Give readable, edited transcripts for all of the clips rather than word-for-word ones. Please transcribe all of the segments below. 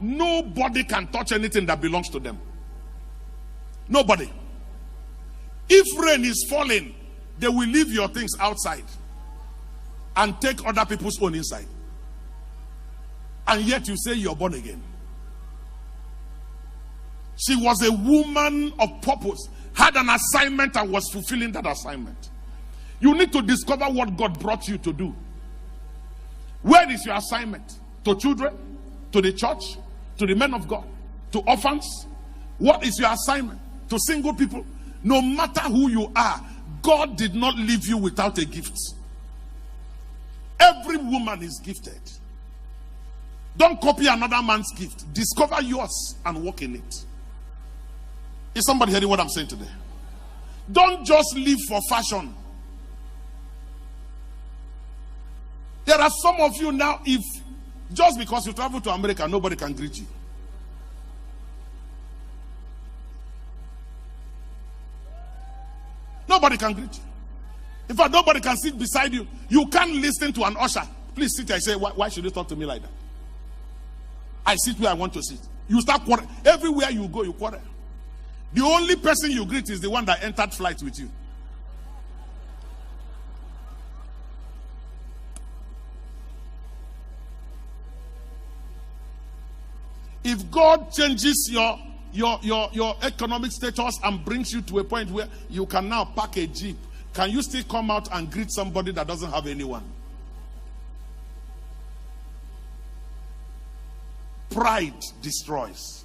nobody can touch anything that belongs to them. Nobody. If rain is falling, they will leave your things outside and take other people's own inside. And yet you say you're born again. She was a woman of purpose, had an assignment and was fulfilling that assignment. You need to discover what God brought you to do. Where is your assignment? To children? To the church? To the men of God? To orphans? What is your assignment? To single people? No matter who you are, God did not leave you without a gift. Every woman is gifted. Don't copy another man's gift. Discover yours and walk in it. Is somebody hearing what I'm saying today? Don't just live for fashion. There are some of you now, if just because you travel to America, nobody can greet you. Nobody can greet you. In fact, nobody can sit beside you. You can't listen to an usher. Please sit there and say, why should you talk to me like that? I sit where I want to sit. You start quarreling. Everywhere you go, you quarrel. The only person you greet is the one that entered flight with you. If God changes your economic status and brings you to a point where you can now park a jeep, can you still come out and greet somebody that doesn't have anyone? Pride destroys.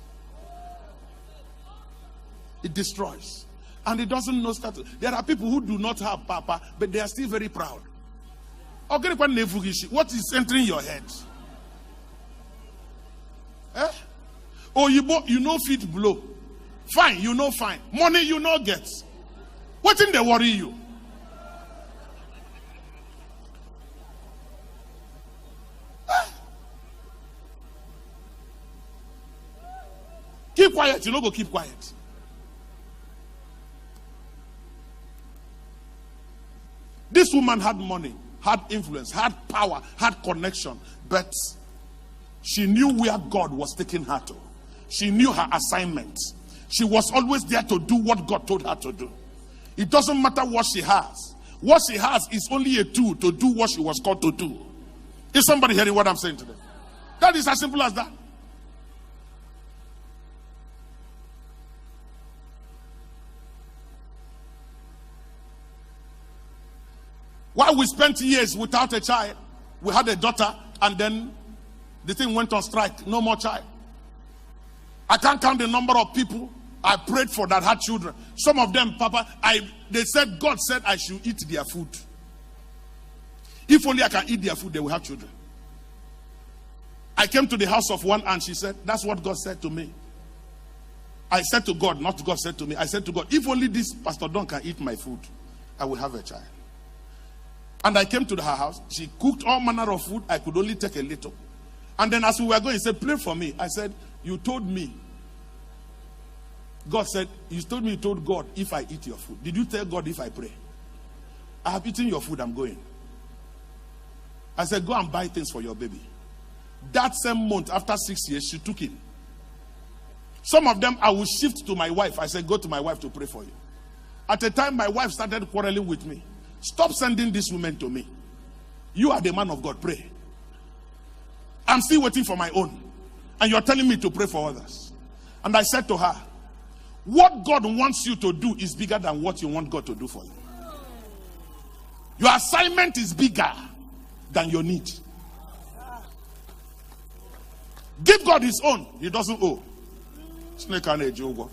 It destroys. And it doesn't know status. There are people who do not have papa, but they are still very proud. What is entering your head? Eh? Oh, you know feet blow. Fine, you know fine. Money you know get. What in they worry you? Eh? Keep quiet, you know go keep quiet. This woman had money, had influence, had power, had connection, but she knew where God was taking her to. She knew her assignment. She was always there to do what God told her to do. It doesn't matter what she has. What she has is only a tool to do what she was called to do. Is somebody hearing what I'm saying today? That is as simple as that. While we spent years without a child, we had a daughter, and then the thing went on strike. No more child. I can't count the number of people I prayed for that had children. Some of them, Papa, they said, God said I should eat their food. If only I can eat their food, they will have children. I came to the house of one and she said, that's what God said to me. I said to God, not God said to me. I said to God, if only this Pastor Don can eat my food, I will have a child. And I came to her house. She cooked all manner of food. I could only take a little. And then as we were going, he said, pray for me. I said, you told me. God said, you told me you told God if I eat your food. Did you tell God if I pray? I have eaten your food, I'm going. I said, go and buy things for your baby. That same month, after 6 years, she took him. Some of them I will shift to my wife. I said, go to my wife to pray for you. At the time, my wife started quarreling with me. Stop sending these women to me. You are the man of God, pray. I'm still waiting for my own. And you're telling me to pray for others. And I said to her, what God wants you to do is bigger than what you want God to do for you. Your assignment is bigger than your need. Give God his own. He doesn't owe.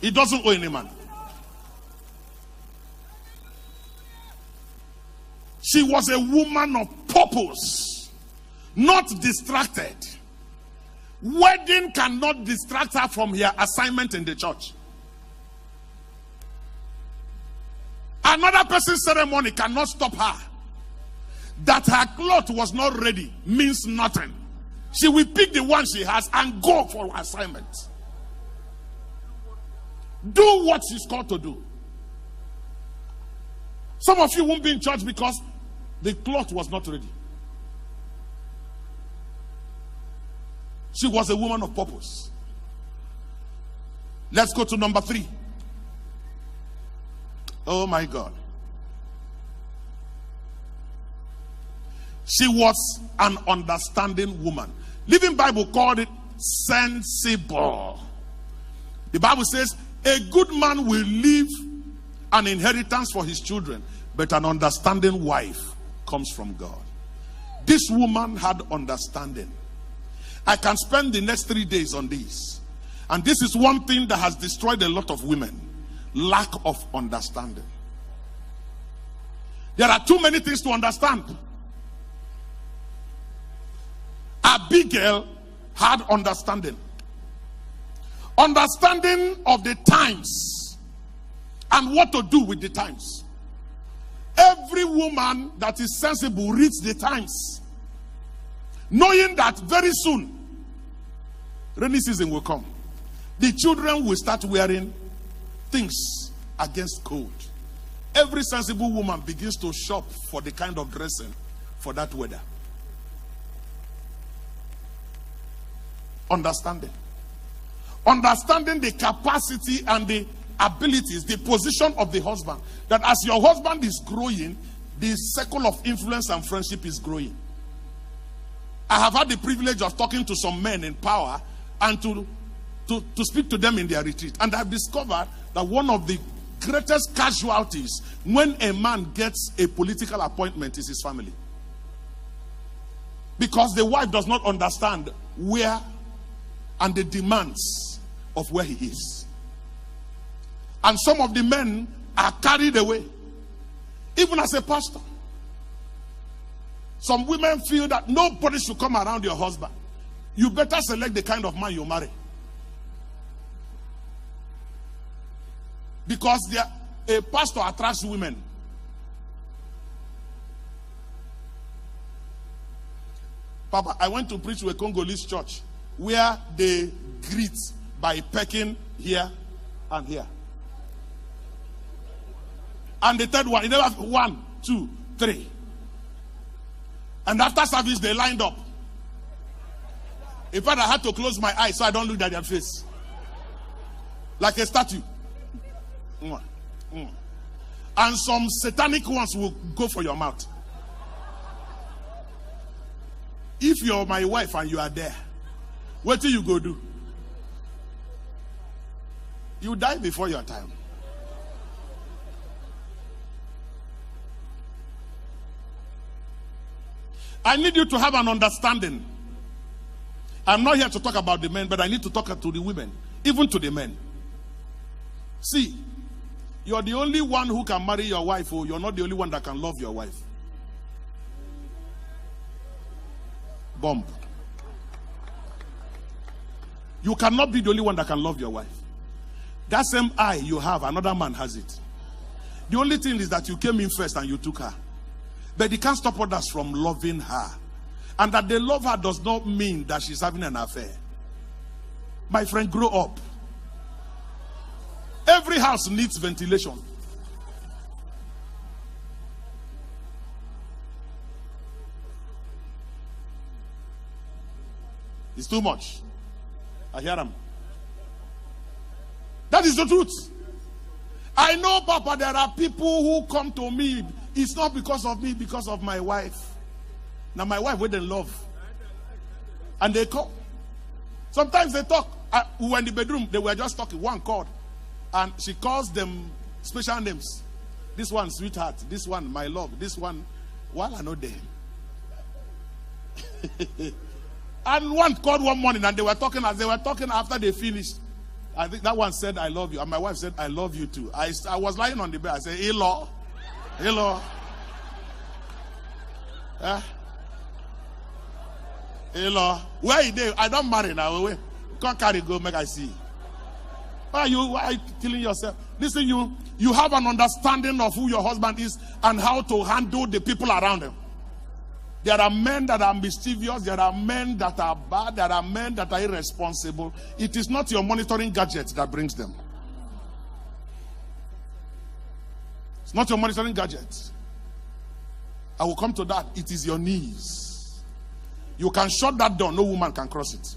He doesn't owe any man. She was a woman of purpose, not distracted. Wedding cannot distract her from her assignment in the church. Another person's ceremony cannot stop her. That her cloth was not ready means nothing. She will pick the one she has and go for her assignment. Do what she's called to do. Some of you won't be in church because the cloth was not ready. She was a woman of purpose. Let's go to number 3. Oh my God. She was an understanding woman. Living Bible called it sensible. The Bible says a good man will leave an inheritance for his children, but an understanding wife comes from God. This woman had understanding. I can spend the next 3 days on this. And this is one thing that has destroyed a lot of women. Lack of understanding. There are too many things to understand. Abigail had understanding. Understanding of the times and what to do with the times. Every woman that is sensible reads the times, knowing that very soon rainy season will come. The children will start wearing things against cold. Every sensible woman begins to shop for the kind of dressing for that weather. Understanding. Understanding the capacity and the abilities, the position of the husband. That as your husband is growing, the circle of influence and friendship is growing. I have had the privilege of talking to some men in power and to speak to them in their retreat. And I've discovered that one of the greatest casualties when a man gets a political appointment is his family. Because the wife does not understand where and the demands of where he is. And some of the men are carried away. Even as a pastor. Some women feel that nobody should come around your husband. You better select the kind of man you marry. Because a pastor attracts women. Papa, I went to preach to a Congolese church where they greet by pecking here and here. And the third one, you never have 1, 2, 3. And after service, they lined up. In fact, I had to close my eyes so I don't look at their face. Like a statue. And some satanic ones will go for your mouth. If you're my wife and you are there, what do you go do? You die before your time. I need you to have an understanding. I'm not here to talk about the men, but I need to talk to the women, even to the men. See, you're the only one who can marry your wife, or you're not the only one that can love your wife. Bomb. You cannot be the only one that can love your wife. That same eye you have, another man has it. The only thing is that you came in first and you took her. But it can't stop others from loving her. And that they love her does not mean that she's having an affair. My friend, grow up. Every house needs ventilation. It's too much. I hear them. That is the truth. I know, Papa, there are people who come to me. It's not because of me, because of my wife. Now my wife wouldn't love. And they come. Sometimes they talk. We were in the bedroom. They were just talking. One called. And she calls them special names. This one, sweetheart. This one, my love. This one, while I know them. And one called one morning and they were talking. As they were talking after they finished, I think that one said, I love you. And my wife said, I love you too. I was lying on the bed. I said, hello. Hello. Hello. Where are you? I don't marry now. Can't carry go, make I see. Why are you killing yourself? Listen, you have an understanding of who your husband is and how to handle the people around him. There are men that are mischievous. There are men that are bad. There are men that are irresponsible. It is not your monitoring gadget that brings them. It's not your monitoring gadget. I will come to that. It is your knees. You can shut that door. No woman can cross it.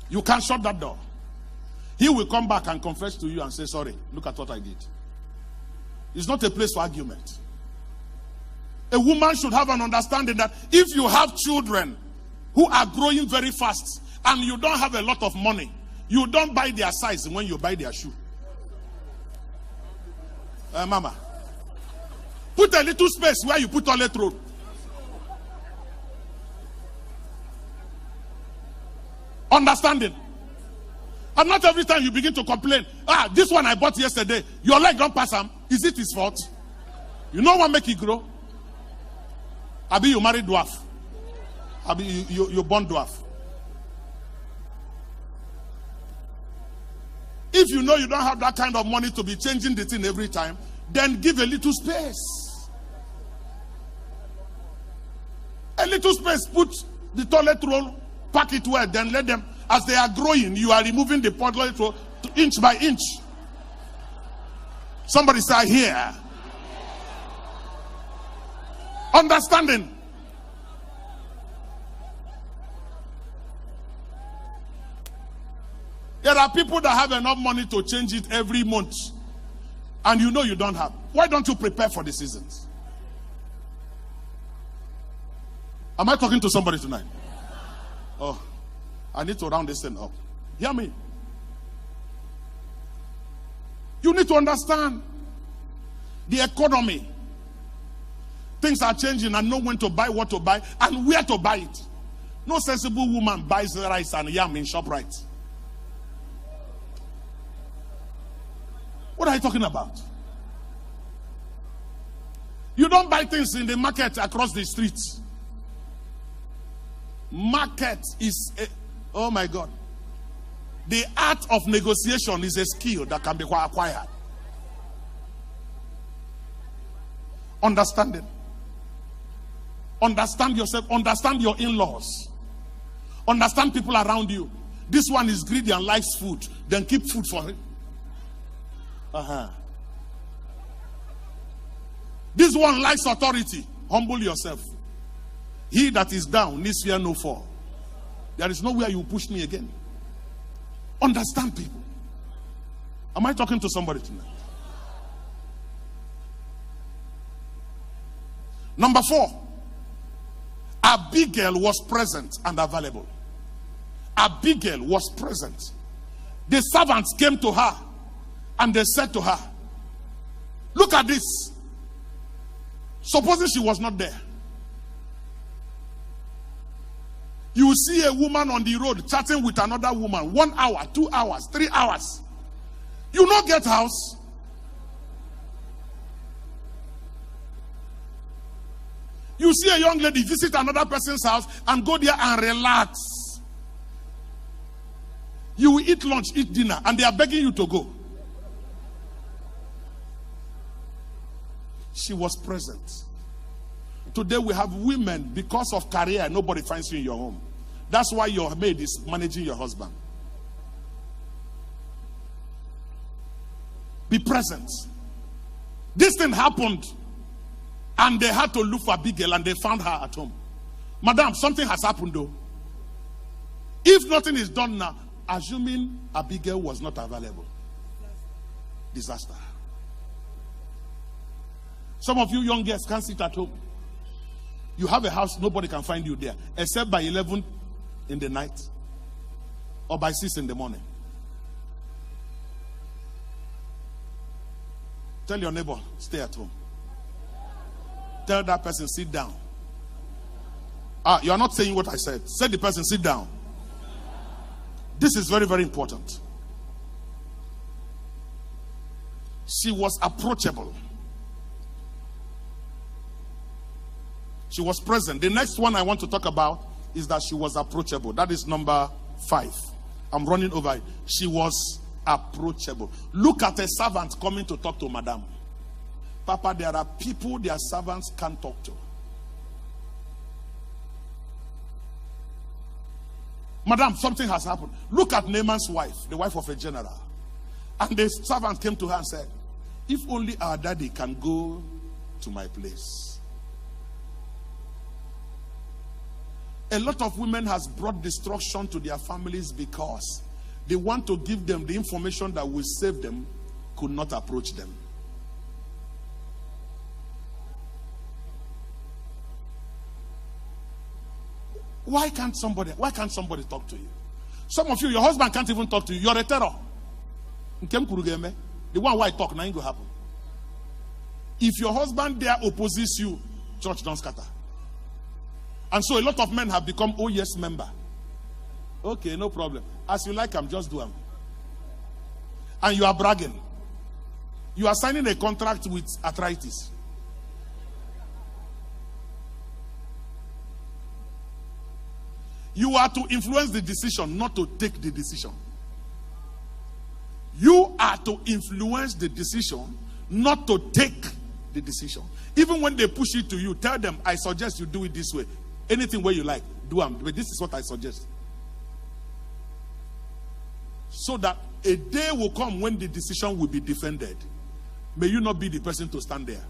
You can't shut that door. He will come back and confess to you and say, sorry, look at what I did. It's not a place for argument. A woman should have an understanding that if you have children who are growing very fast and you don't have a lot of money, you don't buy their size when you buy their shoe. Mama, put a little space where you put toilet roll. Understanding. And not every time you begin to complain, this one I bought yesterday, your leg don't pass him. Is it his fault? You know what make it grow? Abi, you married dwarf. Abi, you born dwarf. If you know you don't have that kind of money to be changing the thing every time, then give a little space. A little space, put the toilet roll, pack it well, then let them, as they are growing, you are removing the toilet roll inch by inch. Somebody say, here. Understanding. There are people that have enough money to change it every month, and you know you don't have. Why don't you prepare for the seasons? Am I talking to somebody tonight? Oh, I need to round this thing up. Hear me. You need to understand the economy. Things are changing and know when to buy, what to buy, and where to buy it. No sensible woman buys rice and yam in ShopRite. What are you talking about? You don't buy things in the market across the streets. Market is oh my God. The art of negotiation is a skill that can be acquired. Understanding. Understand yourself. Understand your in-laws. Understand people around you. This one is greedy and likes food. Then keep food for him. This one likes authority. Humble yourself. He that is down needs fear no fall. There is nowhere you push me again. Understand people. Am I talking to somebody tonight? Number 4. Abigail was present and available. Abigail was present. The servants came to her and they said to her, look at this. Supposing she was not there. You see a woman on the road chatting with another woman 1 hour, 2 hours, 3 hours. You not get house. You see a young lady visit another person's house and go there and relax. You will eat lunch, eat dinner, and they are begging you to go. She was present. Today we have women, because of career, nobody finds you in your home. That's why your maid is managing your husband. Be present. This thing happened, and they had to look for Abigail, and they found her at home. Madam, something has happened though. If nothing is done now, assuming Abigail was not available, disaster. Some of you young girls can't sit at home. You have a house, nobody can find you there, except by 11 in the night or by 6 in the morning. Tell your neighbor, stay at home. Tell that person, sit down. You are not saying what I said. Say the person, sit down. This is very, very important. She was approachable. She was present. The next one I want to talk about is that she was approachable. That is number 5. I'm running over it. She was approachable. Look at a servant coming to talk to madam. Papa, there are people their servants can't talk to. Madam, something has happened. Look at Naaman's wife, the wife of a general. And the servant came to her and said, if only our daddy can go to my place. A lot of women has brought destruction to their families because they want to give them the information that will save them, could not approach them. Why can't somebody talk to you? Some of you, your husband can't even talk to you. You're a terror. The one why I talk, nothing will happen. If your husband there opposes you, church don't scatter. And so a lot of men have become oh yes member. Okay, no problem. As you like, I'm just doing. And you are bragging. You are signing a contract with arthritis. You are to influence the decision, not to take the decision. You are to influence the decision, not to take the decision. Even when they push it to you, tell them, I suggest you do it this way. Anything where you like, do it. But this is what I suggest. So that a day will come when the decision will be defended. May you not be the person to stand there.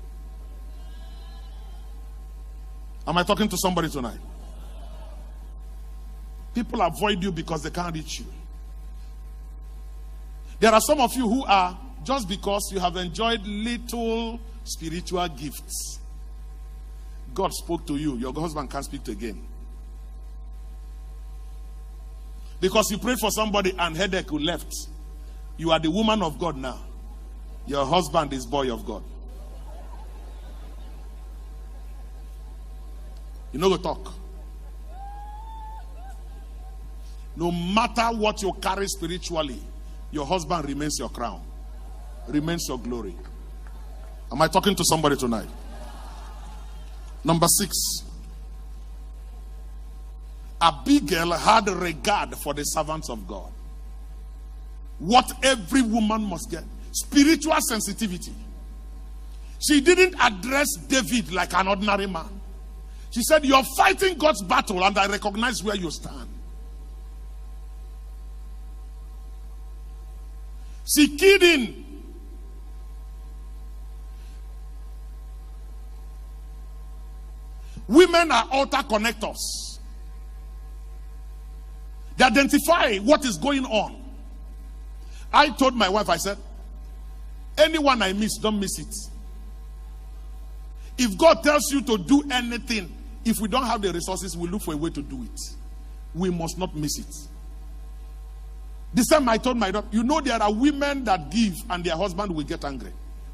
Am I talking to somebody tonight? People avoid you because they can't reach you. There are some of you who are, just because you have enjoyed little spiritual gifts, God spoke to you, your husband can't speak to again. Because you prayed for somebody and headache who left. You are the woman of God now. Your husband is boy of God. You know, go talk. No matter what you carry spiritually, your husband remains your crown, remains your glory. Am I talking to somebody tonight? Number 6. Abigail had regard for the servants of God. What every woman must get. Spiritual sensitivity. She didn't address David like an ordinary man. She said, you're fighting God's battle and I recognize where you stand. She keyed in. Women are altar connectors. They identify what is going on. I told my wife, I said, anyone I miss, don't miss it. If God tells you to do anything, if we don't have the resources, we look for a way to do it. We must not miss it. This time I told my daughter, you know there are women that give and their husband will get angry.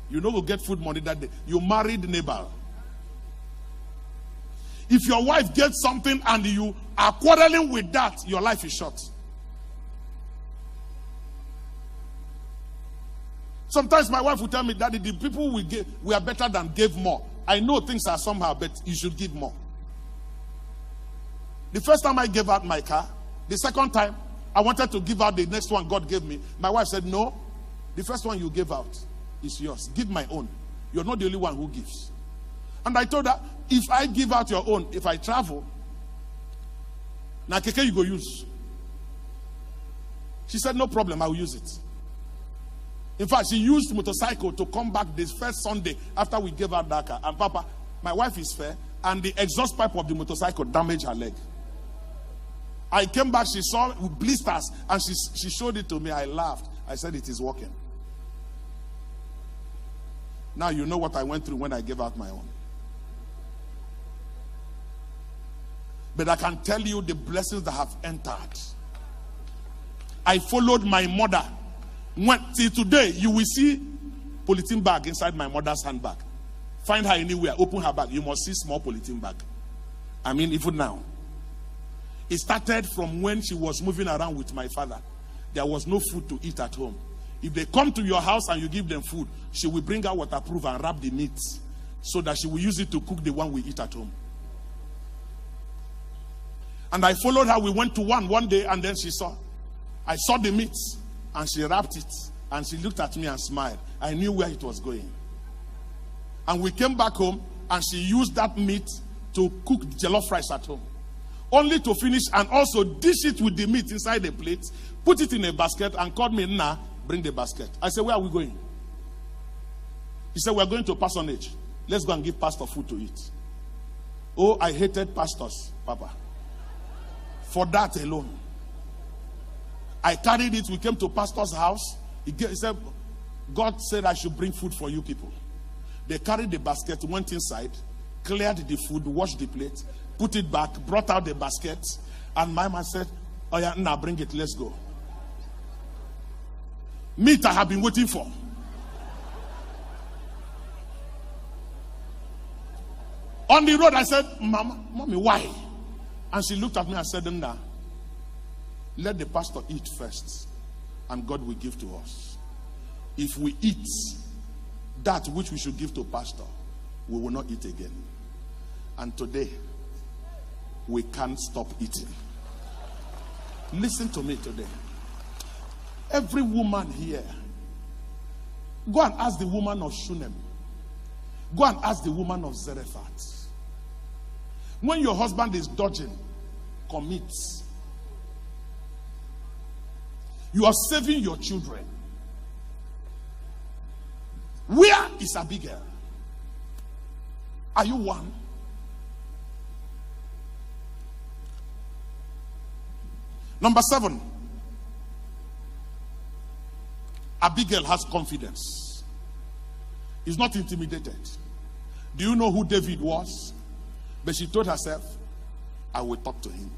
You know, will get food money that day. You married Nabal. If your wife gets something and you are quarreling with that, your life is short. Sometimes my wife will tell me, Daddy, the people we are better than gave more. I know things are somehow, but you should give more. The first time I gave out my car, the second time I wanted to give out the next one God gave me. My wife said, no, the first one you gave out is yours. Give my own. You're not the only one who gives. And I told her, if I give out your own, if I travel, now keke you go use. She said, no problem, I will use it. In fact, she used motorcycle to come back this first Sunday after we gave out that car. And Papa, my wife is fair, and the exhaust pipe of the motorcycle damaged her leg. I came back, she saw blisters, and she showed it to me. I laughed. I said, it is working. Now you know what I went through when I gave out my own. But I can tell you the blessings that have entered. I followed my mother. Till today, you will see polythene bag inside my mother's handbag. Find her anywhere, open her bag. You must see small polythene bag. I mean, even now. It started from when she was moving around with my father. There was no food to eat at home. If they come to your house and you give them food, she will bring out waterproof and wrap the meat so that she will use it to cook the one we eat at home. And I followed her. We went to one day, and then I saw the meat, and she wrapped it, and she looked at me and smiled. I knew where it was going. And we came back home, and she used that meat to cook jollof rice at home. Only to finish and also dish it with the meat inside the plate, put it in a basket, and called me, Nah, bring the basket. I said, where are we going? He said, we're going to parsonage. Let's go and give pastor food to eat. Oh, I hated pastors, Papa. For that alone. I carried it. We came to pastor's house. He said, God said I should bring food for you people. They carried the basket, went inside, cleared the food, washed the plate, put it back, brought out the basket, and my man said, oh yeah, now bring it, let's go. Meat I have been waiting for. On the road, I said, Mommy, why? And she looked at me and said, nah, let the pastor eat first, and God will give to us. If we eat that which we should give to pastor, we will not eat again. And today, we can't stop eating. Listen to me today. Every woman here, go and ask the woman of Shunem. Go and ask the woman of Zarephath. When your husband is dodging, commit. You are saving your children. Where is Abigail? Are you one? Number 7. Abigail has confidence. He's not intimidated. Do you know who David was? But she told herself, I will talk to him.